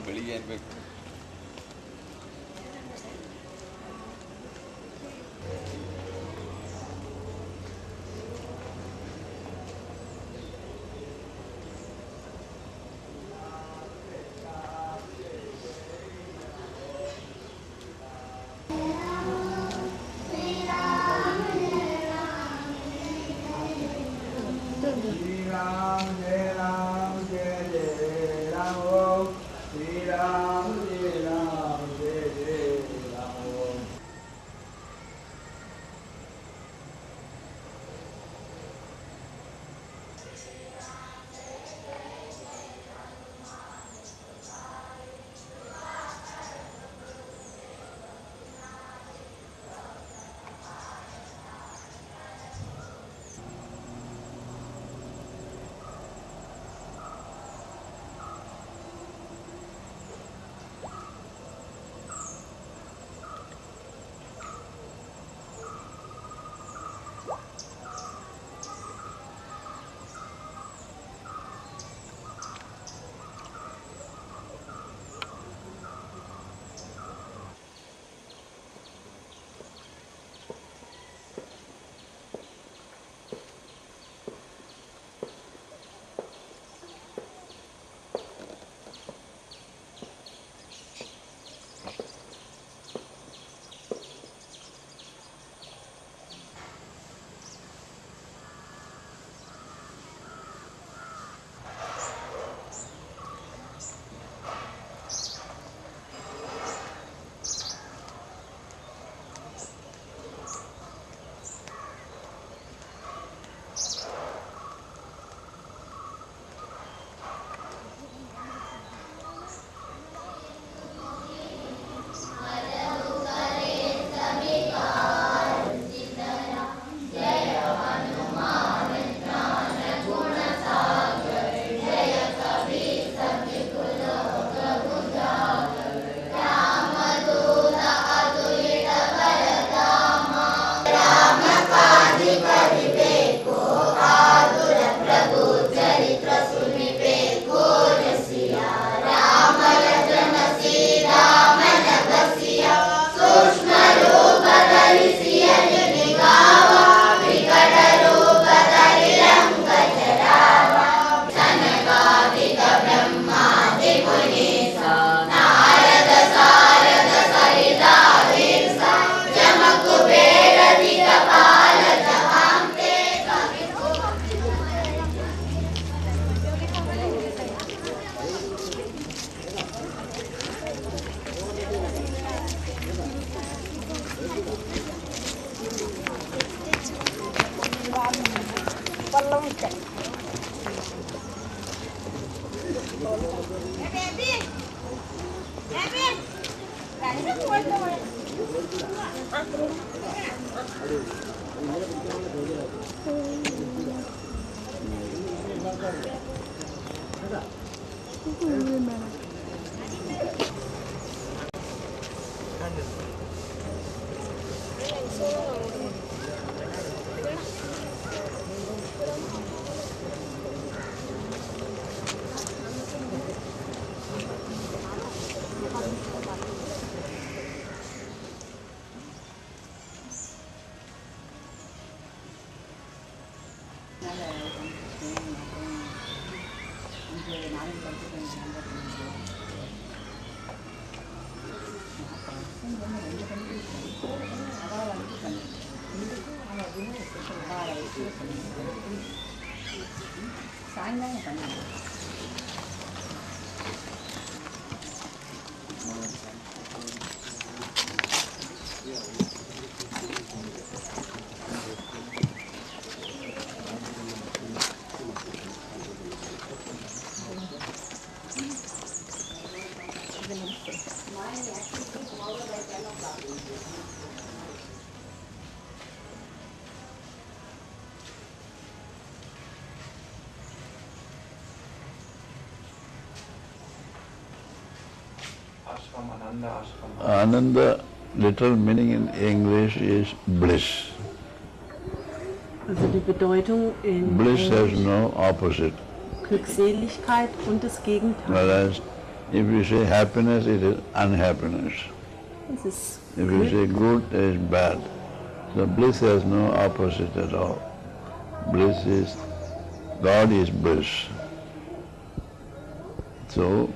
ಬೆಳಿಗ್ಗೆ ಏನ್ಬೇಕು. Ananda, literal meaning in English is bliss. Also die Bedeutung in Bliss has Englisch, no opposite. Glückseligkeit und das Gegenteil. Whereas If you say happiness, it is unhappiness. Das ist If you say good, it is bad. So bliss has no opposite at all. Bliss is, God is bliss. So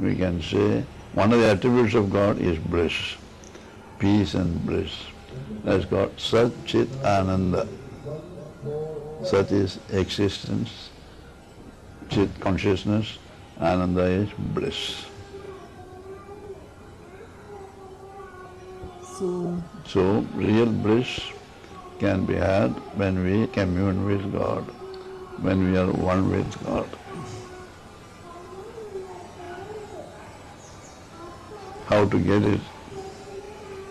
we can say one of the attributes of God is bliss, peace and bliss. That's called Sat Chit Ananda. Sat is existence, Chit consciousness, Ananda is bliss. So real bliss can be had when we commune with God, when we are one with God. How to get it?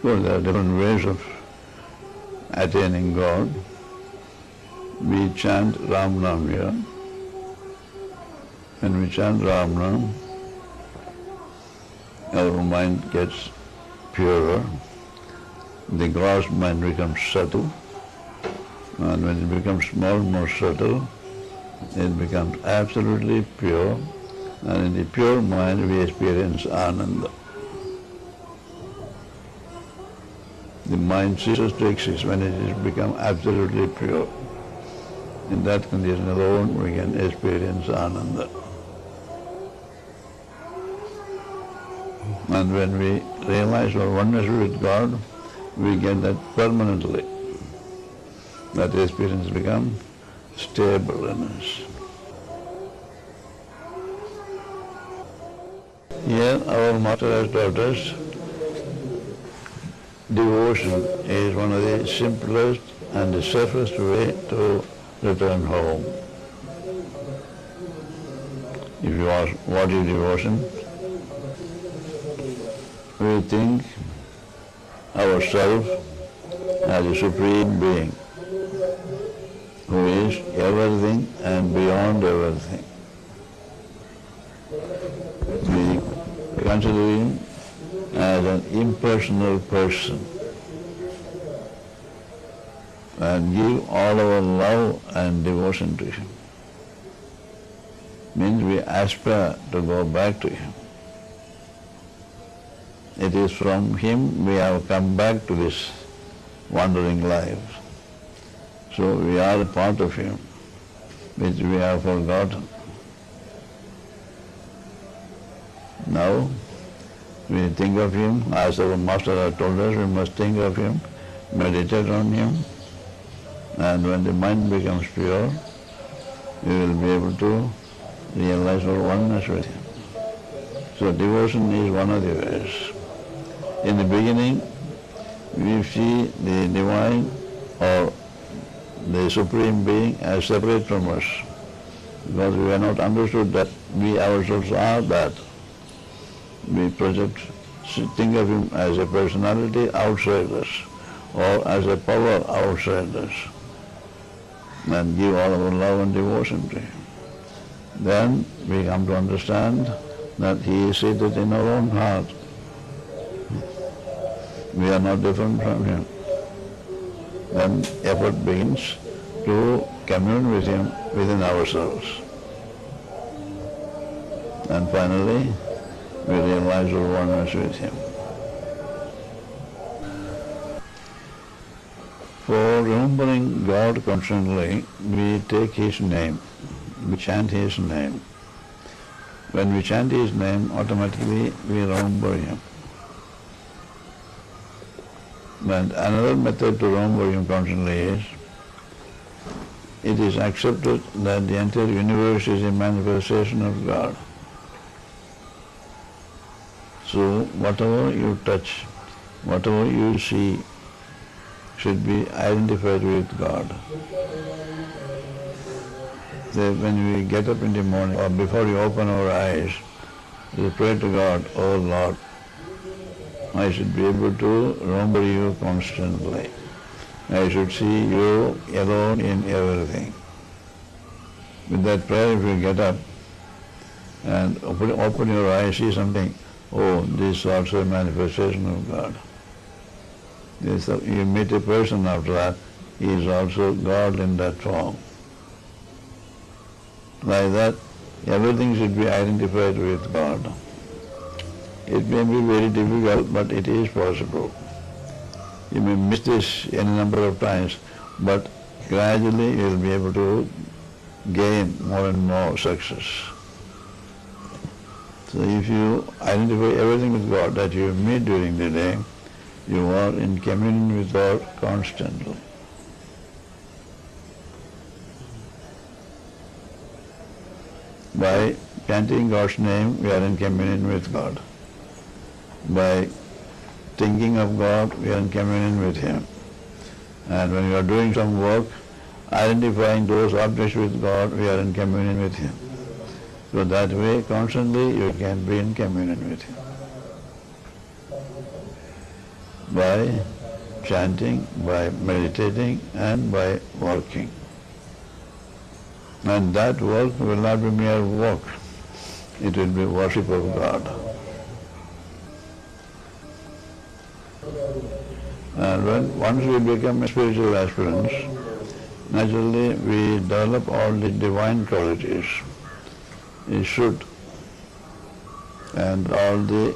Well, there are different ways of attaining God. We chant Ram Nam here. When we chant Ram Nam, our mind gets purer. The gross mind becomes subtle, and when it becomes more subtle, it becomes absolutely pure, and in the pure mind we experience Ananda. The mind ceases to exist when it has become absolutely pure. In that condition alone we can experience Ananda. And when we realize our oneness with God, we get that permanently. That experience becomes stable in us. Here our Master has taught us devotion is one of the simplest and the safest way to return home. If you ask what is devotion, we think ourselves as a supreme being who is everything and beyond everything. We consider him as an impersonal person and give all our love and devotion to him. Means we aspire to go back to him. It is from him we have come back to this wandering life. So we are a part of him, which we have forgotten. Now, we think of him, as our Master has told us, we must think of him, meditate on him, and when the mind becomes pure, we will be able to realize our oneness with him. So devotion is one of the ways. In the beginning, we see the divine or the Supreme Being as separate from us, because we have not understood that we ourselves are that. We think of him as a personality outside us, or as a power outside us, and give all our love and devotion to him. Then we come to understand that he is seated in our own heart. We are not different from him. Then effort begins to commune with him within ourselves. And finally, we realize our oneness with him. For remembering God constantly, we take his name, we chant his name. When we chant his name, automatically we remember him. And another method to remember him constantly is, it is accepted that the entire universe is a manifestation of God. So whatever you touch, whatever you see, should be identified with God. So when we get up in the morning, or before we open our eyes, we pray to God, "Oh Lord, I should be able to remember you constantly. I should see you alone in everything." With that prayer, if you get up and open your eyes, see something, oh, this is also a manifestation of God. You meet a person after that, he is also God in that form. Like that, everything should be identified with God. It may be very difficult, but it is possible. You may miss this any number of times, but gradually you will be able to gain more and more success. So if you identify everything with God that you meet during the day, you are in communion with God constantly. By chanting God's name, we are in communion with God. By thinking of God, we are in communion with Him. And when you are doing some work, identifying those objects with God, we are in communion with Him. So that way, constantly, you can be in communion with Him. By chanting, by meditating, and by working. And that work will not be mere work. It will be worship of God. And once we become spiritual aspirants, naturally we develop all the divine qualities. It should. And all the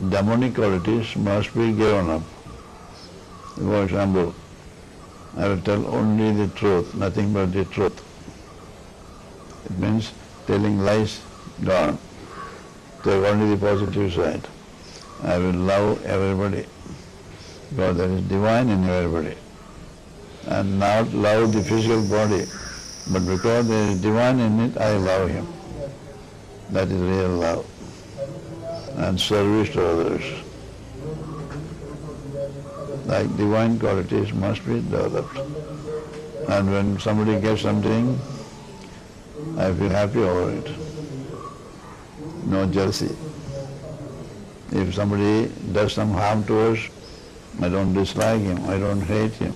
demonic qualities must be given up. For example, I will tell only the truth, nothing but the truth. It means telling lies gone. Take only the positive side. I will love everybody, because there is divine in everybody. And not love the physical body, but because there is divine in it, I love him. That is real love. And service to others. Like divine qualities must be developed. And when somebody gets something, I feel happy over it. No jealousy. If somebody does some harm to us, I don't dislike him, I don't hate him.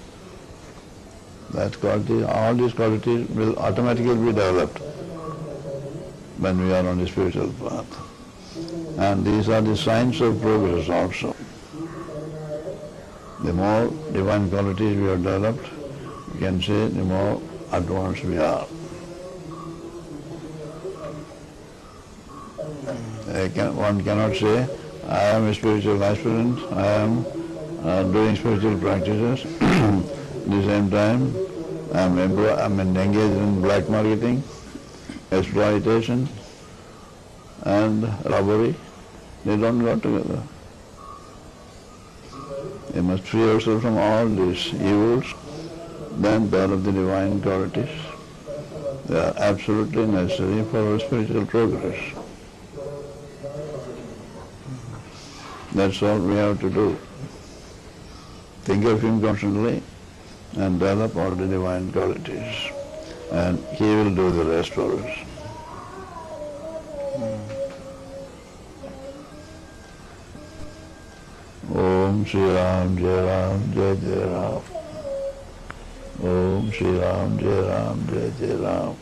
That quality, all these qualities will automatically be developed when we are on the spiritual path. And these are the signs of progress also. The more divine qualities we have developed, we can say the more advanced we are. One cannot say, I am a spiritual aspirant, I am doing spiritual practices. At the same time, I am engaged in black marketing, exploitation, and robbery. They don't go together. You must free yourself from all these evils, then develop the divine qualities. They are absolutely necessary for our spiritual progress. That's all we have to do. Think of him constantly and develop all the divine qualities. And he will do the rest for us. Om Shri Ram, Jai Ram, Jai Jai Ram. Om Shri Ram, Jai Ram, Jai Jai Ram.